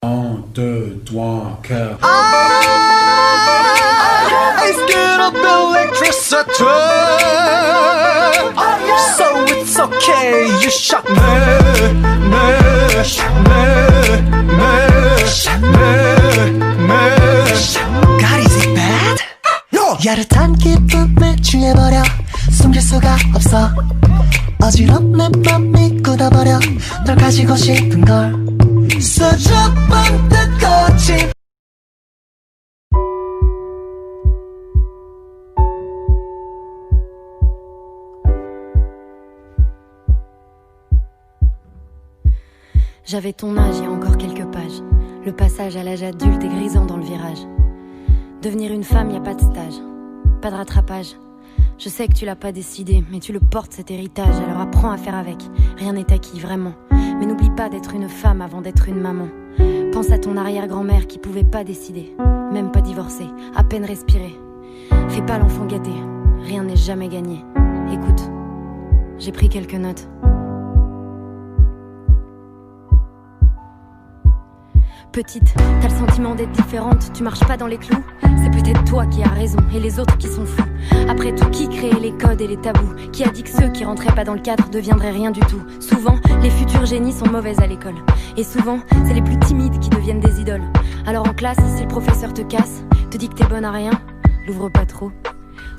Un, deux, trois, cœur. I scared of electricity. So it's okay, you shot God, is it bad? No! 야릇한 기쁨에 취해버려 숨길 수가 없어 어지럽 내 맘이 굳어버려 널 가지고 싶은 걸 수줍은 듯 거친 J'avais ton âge, il y a encore quelques pages. Le passage à l'âge adulte est grisant dans le virage. Devenir une femme, y a pas de stage, pas de rattrapage. Je sais que tu l'as pas décidé, mais tu le portes cet héritage. Alors apprends à faire avec, rien n'est acquis vraiment. Mais n'oublie pas d'être une femme avant d'être une maman. Pense à ton arrière-grand-mère qui pouvait pas décider, même pas divorcer, à peine respirer. Fais pas l'enfant gâté, rien n'est jamais gagné. Écoute, j'ai pris quelques notes. Petite, t'as le sentiment d'être différente, tu marches pas dans les clous. C'est peut-être toi qui as raison et les autres qui sont fous. Après tout, qui crée les codes et les tabous? Qui a dit que ceux qui rentraient pas dans le cadre deviendraient rien du tout? Souvent, les futurs génies sont mauvaises à l'école. Et souvent, c'est les plus timides qui deviennent des idoles. Alors en classe, si le professeur te casse, te dit que t'es bonne à rien, l'ouvre pas trop.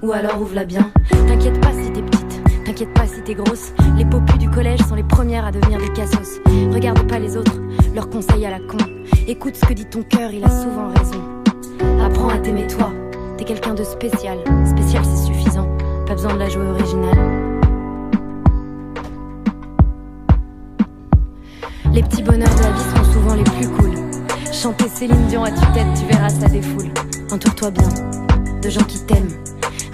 Ou alors ouvre-la bien. T'inquiète pas si t'es petite, t'inquiète pas si t'es grosse. Les popus du collège sont les premières à devenir des cassos. Regarde pas les autres, leurs conseils à la con. Écoute ce que dit ton cœur, il a souvent raison. Apprends à t'aimer toi, t'es quelqu'un de spécial. Spécial c'est suffisant, pas besoin de la jouer originale. Les petits bonheurs de la vie sont souvent les plus cool. Chanter Céline Dion à tue-tête, tu verras ça défoule. Entoure-toi bien de gens qui t'aiment.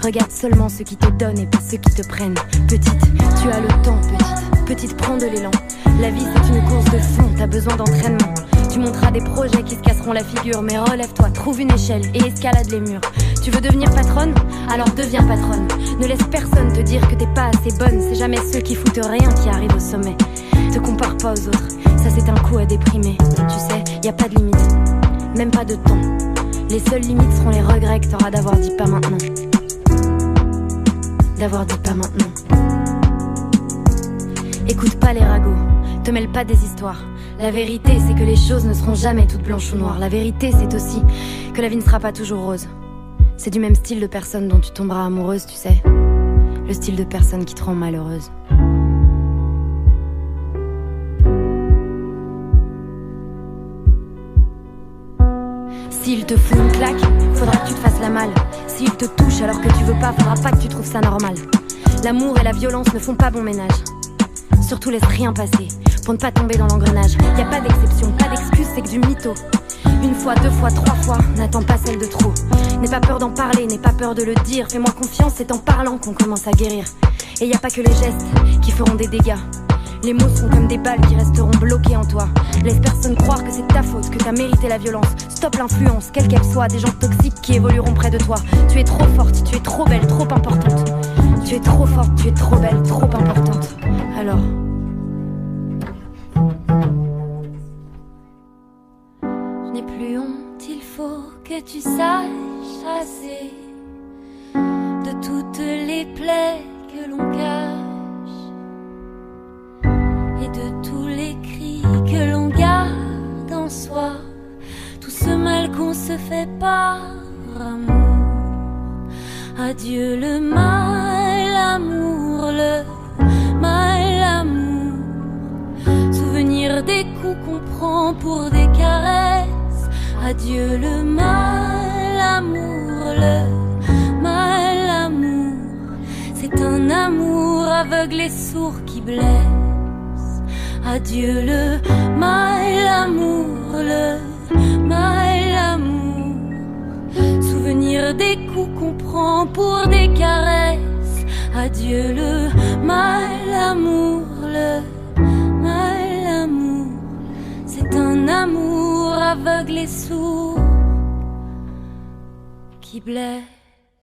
Regarde seulement ceux qui te donnent et pas ceux qui te prennent. Petite, tu as le temps, petite. Petite, prends de l'élan. La vie c'est une course de fond, t'as besoin d'entraînement. Tu monteras des projets qui se casseront la figure. Mais relève-toi, trouve une échelle et escalade les murs. Tu veux devenir patronne? Alors deviens patronne. Ne laisse personne te dire que t'es pas assez bonne. C'est jamais ceux qui foutent rien qui arrivent au sommet. Te compare pas aux autres, ça c'est un coup à déprimer. Tu sais, y a pas de limite, même pas de temps. Les seules limites seront les regrets que t'auras d'avoir dit pas maintenant. D'avoir dit pas maintenant. Écoute pas les ragots, te mêle pas des histoires. La vérité c'est que les choses ne seront jamais toutes blanches ou noires. La vérité c'est aussi que la vie ne sera pas toujours rose. C'est du même style de personne dont tu tomberas amoureuse, tu sais. Le style de personne qui te rend malheureuse. S'il te fout une claque, faudra que tu te fasses la malle. S'il te touche alors que tu veux pas, faudra pas que tu trouves ça normal. L'amour et la violence ne font pas bon ménage. Surtout laisse rien passer, pour ne pas tomber dans l'engrenage. Y a pas d'exception, pas d'excuse, c'est que du mytho. Une fois, deux fois, trois fois, n'attends pas celle de trop. N'aie pas peur d'en parler, n'aie pas peur de le dire. Fais-moi confiance, c'est en parlant qu'on commence à guérir. Et y a pas que les gestes qui feront des dégâts. Les mots sont comme des balles qui resteront bloquées en toi. Laisse personne croire que c'est ta faute, que t'as mérité la violence. Stop l'influence, quelle qu'elle soit, des gens toxiques qui évolueront près de toi. Tu es trop forte, tu es trop belle, trop importante. Tu es trop forte, tu es trop belle, trop importante. Alors... Je n'ai plus honte, il faut que tu saches assez de toutes les plaies que l'on cache et de tous les cris que l'on garde en soi. Tout ce mal qu'on se fait par amour. Adieu le mal amour, le mal amour. Souvenir des coups qu'on prend pour des caresses. Adieu le mal amour, le mal amour. C'est un amour aveugle et sourd qui blesse. Adieu le mal amour, le mal amour. Souvenir des coups qu'on prend pour des caresses. Adieu le mal amour, le mal amour. C'est un amour aveugle et sourd qui blesse.